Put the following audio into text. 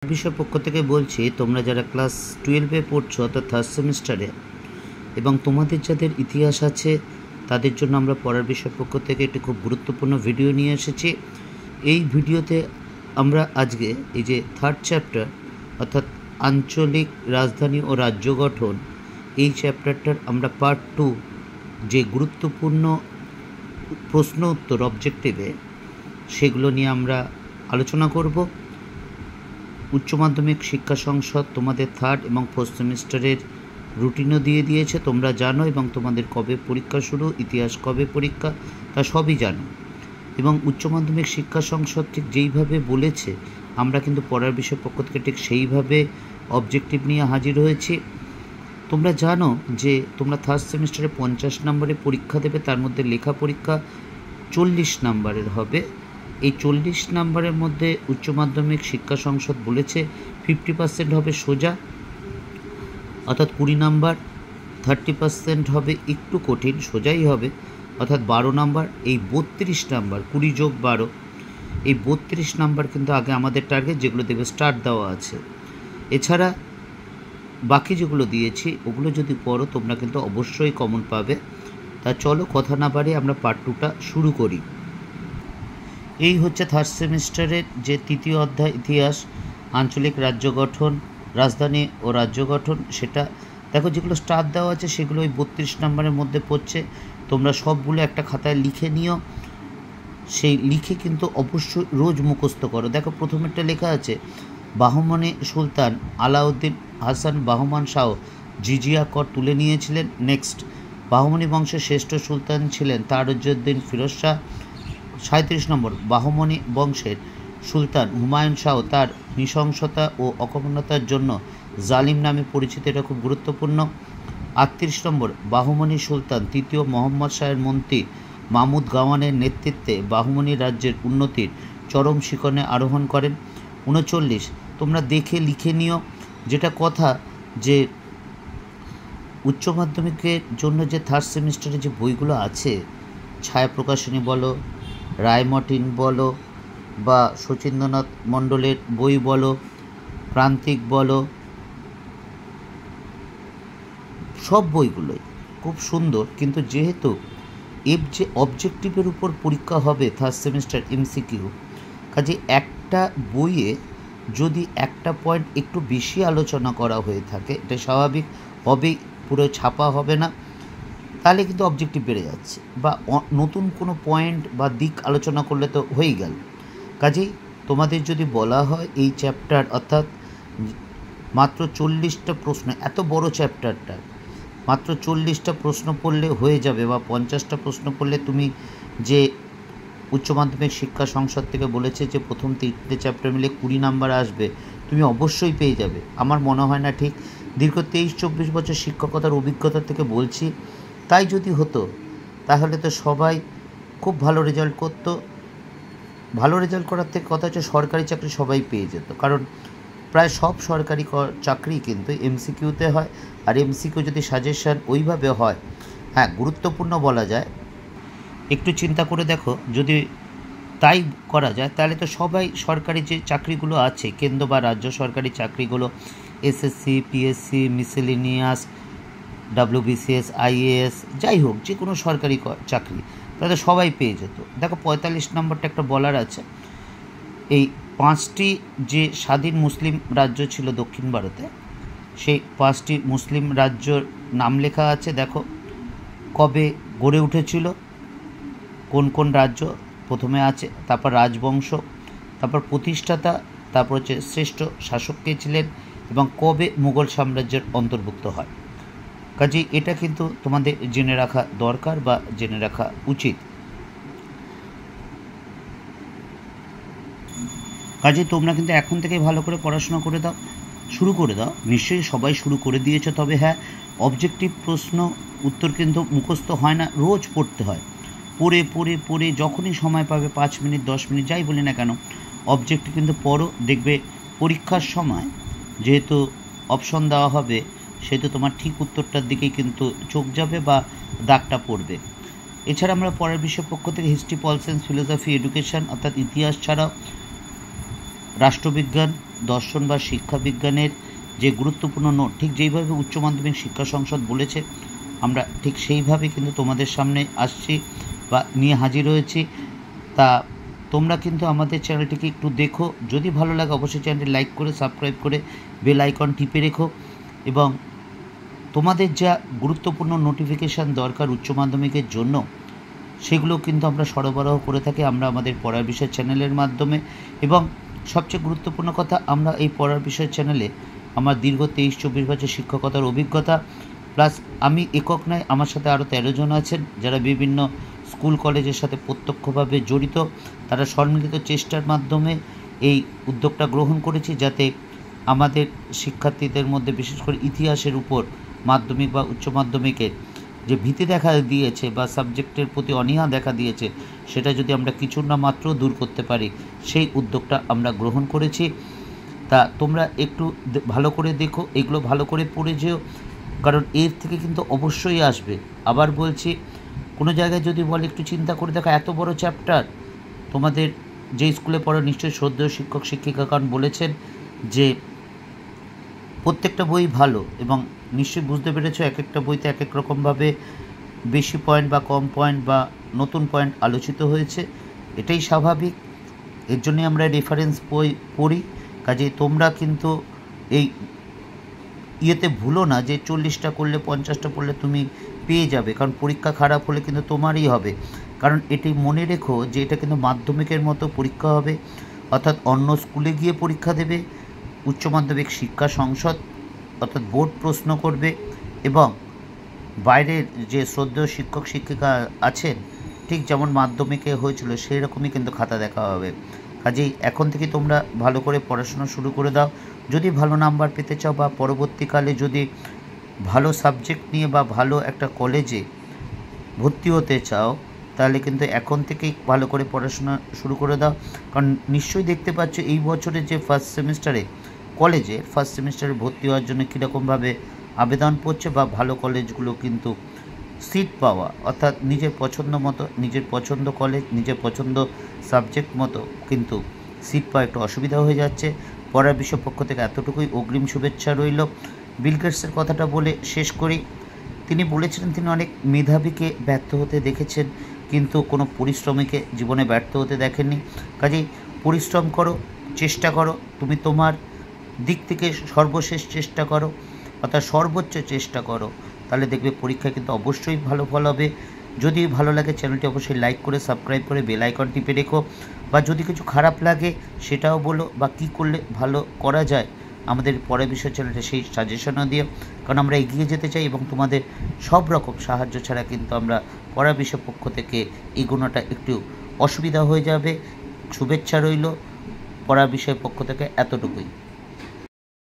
বিষয় পক্ষ থেকে বলছি, তোমরা যারা ক্লাস 12-এ পড়ছো অর্থাৎ থার্ড সেমিস্টারে এবং তোমাদের যাদের ইতিহাস আছে তাদের জন্য আমরা পড়ার বিষয় পক্ষ থেকে একটি খুব গুরুত্বপূর্ণ ভিডিও নিয়ে এসেছি। এই ভিডিওতে আমরা আজকে এই যে থার্ড চ্যাপ্টার অর্থাৎ আঞ্চলিক রাজধানী ও রাজ্য গঠন, এই চ্যাপ্টারটার আমরা পার্ট 2 যে গুরুত্বপূর্ণ প্রশ্ন উত্তর অবজেক্টিভে সেগুলো নিয়ে আমরা আলোচনা করব। উচ্চ মাধ্যমিক শিক্ষা সংসদ তোমাদের থার্ড এবং ফোর্থ সেমিস্টারের রুটিনও দিয়ে দিয়েছে, তোমরা জানো, এবং তোমাদের কবে পরীক্ষা শুরু, ইতিহাস কবে পরীক্ষা, তা সবই জানো। এবং উচ্চ মাধ্যমিক শিক্ষা সংসদ ঠিক যেইভাবে বলেছে আমরা কিন্তু পড়ার বিষয় পক্ষ থেকে ঠিক সেইভাবে অবজেক্টিভ নিয়ে হাজির হয়েছি। তোমরা জানো যে তোমরা থার্ড সেমিস্টারে 50 নম্বরে পরীক্ষা দেবে, তার মধ্যে লেখা পরীক্ষা 40 নম্বরের হবে। এই 40 নম্বরের মধ্যে উচ্চ মাধ্যমিক শিক্ষা সংসদ বলেছে 50% হবে সোজা অর্থাৎ 20 নম্বর, 30% হবে একটু কঠিন, সোজাই হবে অর্থাৎ 12 নম্বর। এই 32 নম্বর 20 যোগ 12, এই 32 নম্বর কিন্তু আগে আমাদের টার্গেট, যেগুলো দেখবে স্টার্ট দেওয়া আছে। এছাড়া বাকি যেগুলো দিয়েছি ওগুলো যদি পড়ো তোমরা কিন্তু অবশ্যই কমন পাবে। তা চলো কথা না বাড়িয়ে আমরা পার্ট 2টা শুরু করি। এই হচ্ছে থার্ড সেমিস্টারের যে তৃতীয় অধ্যায় ইতিহাস, আঞ্চলিক রাজ্য গঠন, রাজধানী ও রাজ্য গঠন। সেটা দেখো, যেগুলো স্টার দেওয়া আছে সেগুলো ওই 32 নম্বরের মধ্যে পড়ছে। তোমরা সবগুলো একটা খাতায় লিখে নিও, সেই লিখে কিন্তু অবশ্যই রোজ মুখস্থ করো। দেখো প্রথমেরটা লেখা আছে বাহমনি সুলতান আলাউদ্দিন হাসান বাহমান শাহ জিজিয়া কর তুলে নিয়েছিলেন। নেক্সট, বাহমনি বংশের শ্রেষ্ঠ সুলতান ছিলেন তাজউদ্দিন ফিরোজ শাহ। 37 নম্বর, বাহমনি বংশের সুলতান হুমায়ুন শাহ তার নৃশংসতা ও অকপটতার জন্য জালিম নামে পরিচিত, এটা খুব গুরুত্বপূর্ণ। 38 নম্বর, বাহমনি সুলতান তৃতীয় মোহাম্মদ শাহের মন্ত্রী মাহমুদ গাওয়ানের নেতৃত্বে বাহমনি রাজ্যের উন্নতির চরম শিখরে আরোহণ করেন। 39, তোমরা দেখে লিখে নিও, যেটা কথা যে উচ্চ মাধ্যমিকের জন্য যে থার্ড সেমিস্টারে যে বইগুলো আছে, ছায়া প্রকাশনী বলো, রায়মর্টিন বলো, বা শচীন্দ্রনাথ মণ্ডলের বই বলো, প্রান্তিক বলো, সব বইগুলোই খুব সুন্দর। কিন্তু যেহেতু এর যে অবজেক্টিভের উপর পরীক্ষা হবে থার্ড সেমিস্টার এমসিকিউ, কাজে একটা বইয়ে যদি একটা পয়েন্ট একটু বেশি আলোচনা করা হয়ে থাকে, এটা স্বাভাবিক হবেই, পুরো ছাপা হবে না, তাহলে কিন্তু অবজেক্টিভ বেড়ে যাচ্ছে, বা নতুন কোনো পয়েন্ট বা দিক আলোচনা করলে তো হয়েই গেল। কাজেই তোমাদের যদি বলা হয় এই চ্যাপ্টার অর্থাৎ মাত্র 40টা প্রশ্ন, এত বড় চ্যাপ্টারটা মাত্র 40টা প্রশ্ন পড়লে হয়ে যাবে, বা 50টা প্রশ্ন পড়লে তুমি যে উচ্চ মাধ্যমিক শিক্ষা সংসদ থেকে বলেছে যে প্রথম 3টে চ্যাপ্টার মিলে 20 নাম্বার আসবে, তুমি অবশ্যই পেয়ে যাবে। আমার মনে হয় না ঠিক। দীর্ঘ 23-24 বছর শিক্ষকতার অভিজ্ঞতা থেকে বলছি, তাই যদি হতো তাহলে তো সবাই খুব ভালো রেজাল্ট করতো। ভালো রেজাল্ট করার থেকে কথা হচ্ছে সরকারি চাকরি সবাই পেয়ে যেত, কারণ প্রায় সব সরকারি চাকরি কিন্তু এমসিকিউতে হয়। আর এমসিকিউ যদি সাজেশন ওইভাবে হয়, হ্যাঁ গুরুত্বপূর্ণ বলা যায়। একটু চিন্তা করে দেখো, যদি তাই করা যায় তাহলে তো সবাই সরকারি যে চাকরিগুলো আছে, কেন্দ্র বা রাজ্য সরকারি চাকরিগুলো, SSC, PSC, miscellaneous, WBCS, IAS, যাই হোক যে কোনো সরকারি চাকরি, তাহলে সবাই পেয়ে যেত। দেখো 45 নম্বরটা একটা বলার আছে, এই 5টি যে স্বাধীন মুসলিম রাজ্য ছিল দক্ষিণ ভারতে, সেই 5টি মুসলিম রাজ্যর নাম লেখা আছে। দেখো কবে গড়ে উঠেছিল, কোন কোন রাজ্য প্রথমে আছে, তারপর রাজবংশ, তারপর প্রতিষ্ঠাতা, তারপর হচ্ছে শ্রেষ্ঠ শাসক কে ছিলেন, এবং কবে মুঘল সাম্রাজ্যের অন্তর্ভুক্ত হয়। কাজেই এটা কিন্তু তোমাদের জেনে রাখা দরকার বা জেনে রাখা উচিত। কাজেই তোমরা কিন্তু এখন থেকে ভালো করে পড়াশোনা করে দাও, শুরু করে দাও। নিশ্চয়ই সবাই শুরু করে দিয়েছে, তবে হ্যাঁ অবজেক্টিভ প্রশ্ন উত্তর কিন্তু মুখস্থ হয় না, রোজ পড়তে হয়। পড়ে পড়ে পড়ে যখনই সময় পাবে 5 মিনিট 10 মিনিট যাই বলি না কেন, অবজেক্টিভ কিন্তু পড়ো। দেখবে পরীক্ষার সময় যেহেতু অপশন দেওয়া হবে, সেহেতু তোমার ঠিক উত্তরটার দিকেই কিন্তু চোখ যাবে বা দাগটা পড়বে। এছাড়া আমরা পরের বিষয় পক্ষ থেকে history, pol science, philosophy, education অর্থাৎ ইতিহাস ছাড়াও রাষ্ট্রবিজ্ঞান, দর্শন বা শিক্ষা বিজ্ঞানের যে গুরুত্বপূর্ণ নোট, ঠিক যেইভাবে উচ্চ মাধ্যমিক শিক্ষা সংসদ বলেছে আমরা ঠিক সেইভাবে কিন্তু তোমাদের সামনে আসছি বা নিয়ে হাজির হয়েছি। তা তোমরা কিন্তু আমাদের চ্যানেলটিকে একটু দেখো, যদি ভালো লাগে অবশ্যই চ্যানেলটি লাইক করে সাবস্ক্রাইব করে বেল আইকন টিপে রেখো। এবং তোমাদের যা গুরুত্বপূর্ণ নোটিফিকেশান দরকার উচ্চ মাধ্যমিকের জন্য, সেগুলো কিন্তু আমরা সরবরাহ করে থাকি আমরা আমাদের পড়ার বিষয় চ্যানেলের মাধ্যমে। এবং সবচেয়ে গুরুত্বপূর্ণ কথা, আমরা এই পড়ার বিষয় চ্যানেলে আমার দীর্ঘ 23-24 বছর শিক্ষকতার অভিজ্ঞতা, প্লাস আমি একক নয়, আমার সাথে আরও 13 জন আছেন যারা বিভিন্ন স্কুল কলেজের সাথে প্রত্যক্ষভাবে জড়িত। তারা সম্মিলিত চেষ্টার মাধ্যমে এই উদ্যোগটা গ্রহণ করেছি, যাতে আমাদের শিক্ষার্থীদের মধ্যে বিশেষ করে ইতিহাসের উপর মাধ্যমিক বা উচ্চ মাধ্যমিকের যে ভীতি দেখা দিয়েছে বা সাবজেক্টের প্রতি অনীহা দেখা দিয়েছে, সেটা যদি আমরা কিছু না মাত্র দূর করতে পারি, সেই উদ্যোগটা আমরা গ্রহণ করেছি। তা তোমরা একটু ভালো করে দেখো, এগুলো ভালো করে পড়ে যেও, কারণ এর থেকে কিন্তু অবশ্যই আসবে। আবার বলছি, কোনো জায়গায় যদি বলে একটু চিন্তা করে দেখো, এত বড় চ্যাপ্টার, তোমাদের যে স্কুলে পড়ো নিশ্চয়ই শ্রদ্ধেয় শিক্ষক শিক্ষিকাগণ বলেছেন যে প্রত্যেকটা বই ভালো, এবং নিশ্চয়ই বুঝতে পেরেছো এক একটা বইতে এক এক রকমভাবে বেশি পয়েন্ট বা কম পয়েন্ট বা নতুন পয়েন্ট আলোচিত হয়েছে। এটাই স্বাভাবিক, এর জন্যই আমরা রেফারেন্স বই পড়ি। কাজেই তোমরা কিন্তু এই ইয়েতে ভুলো না যে 40টা করলে 50টা পড়লে তুমি পেয়ে যাবে, কারণ পরীক্ষা খারাপ হলে কিন্তু তোমারই হবে। কারণ এটি মনে রেখো যে এটা কিন্তু মাধ্যমিকের মতো পরীক্ষা হবে, অর্থাৎ অন্য স্কুলে গিয়ে পরীক্ষা দেবে, উচ্চ মাধ্যমিক শিক্ষা সংসদ অর্থাৎ বোর্ড প্রশ্ন করবে, এবং বাইরের যে শ্রদ্ধেয় শিক্ষক শিক্ষিকা আছেন ঠিক যেমন মাধ্যমিকে হয়েছিল সেই রকমই কিন্তু খাতা দেখা হবে। কাজেই এখন থেকে তোমরা ভালো করে পড়াশোনা শুরু করে দাও। যদি ভালো নাম্বার পেতে চাও বা পরবর্তীকালে যদি ভালো সাবজেক্ট নিয়ে বা ভালো একটা কলেজে ভর্তি হতে চাও, তাহলে কিন্তু এখন থেকেই ভালো করে পড়াশোনা শুরু করে দাও। কারণ নিশ্চয়ই দেখতে পাচ্ছ এই বছরের যে ফার্স্ট সেমিস্টারে কলেজে ফার্স্ট সেমিস্টারে ভর্তি হওয়ার জন্য কীরকমভাবে আবেদন পড়ছে, বা ভালো কলেজগুলো কিন্তু সিট পাওয়া অর্থাৎ নিজের পছন্দ মতো, নিজের পছন্দ কলেজ, নিজের পছন্দ সাবজেক্ট মতো কিন্তু সিট পাওয়া একটু অসুবিধা হয়ে যাচ্ছে। পড়ার বিষয় পক্ষ থেকে এতটুকুই অগ্রিম শুভেচ্ছা রইল। বিল গেটসের কথাটা বলে শেষ করি। তিনি বলেছিলেন তিনি অনেক মেধাবীকে ব্যর্থ হতে দেখেছেন, কিন্তু কোনো পরিশ্রমীকে জীবনে ব্যর্থ হতে দেখেননি। কাজেই পরিশ্রম করো, চেষ্টা করো, তুমি তোমার দিক থেকে সর্বশেষ চেষ্টা করো, অর্থাৎ সর্বোচ্চ চেষ্টা করো, তাহলে দেখবে পরীক্ষায় কিন্তু অবশ্যই ভালো ফল হবে। যদি ভালো লাগে চ্যানেলটি অবশ্যই লাইক করে সাবস্ক্রাইব করে বেল আইকন টিপে রেখো, বা যদি কিছু খারাপ লাগে সেটাও বলো, বা কী করলে ভালো করা যায় আমাদের পরের বিষয় চ্যানেলটা সেই সাজেশনও দিও, কারণ আমরা এগিয়ে যেতে চাই এবং তোমাদের সব রকম সাহায্য ছাড়া কিন্তু আমরা পড়া বিষয় পক্ষ থেকে এগোনোটা একটু অসুবিধা হয়ে যাবে। শুভেচ্ছা রইল পড়া বিষয় পক্ষ থেকে, এতটুকুই।